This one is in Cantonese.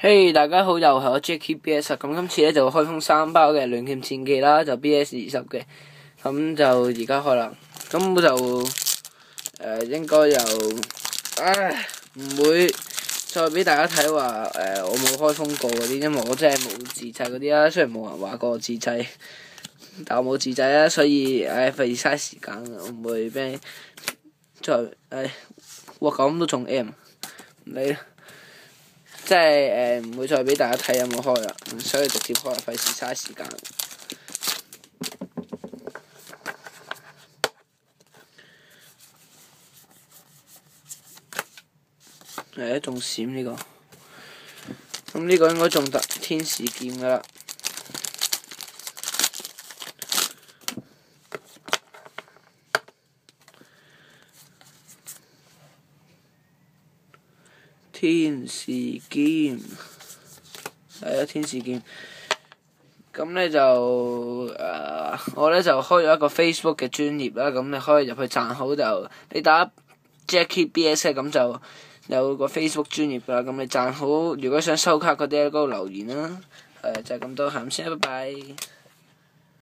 嘿，大家好，又係我 Jackie BS 咁今次咧就開封3包嘅戀劍戰記啦，就 BS20嘅，咁就而家開啦，咁我就應該又唔會再俾大家睇話我冇開封過嗰啲，因為我真係冇自製嗰啲啦，雖然冇人話過我自製，但我冇自製啦，所以費事嘥時間，我唔會俾再哇咁都仲 M 唔理啦。即係唔會再俾大家睇有冇開啦，所以直接開，費事嘥時間。仲閃呢個，咁呢個應該仲得天使劍噶啦。天使劍，天使劍。咁咧就我咧就開咗一個 Facebook 嘅專頁啦，咁你可以入去讚好就，你打 Jackie BS 咁就有個 Facebook 專頁啦，咁你讚好，如果想收卡嗰啲喺嗰度留言啦，就係咁多，係咁先，拜拜。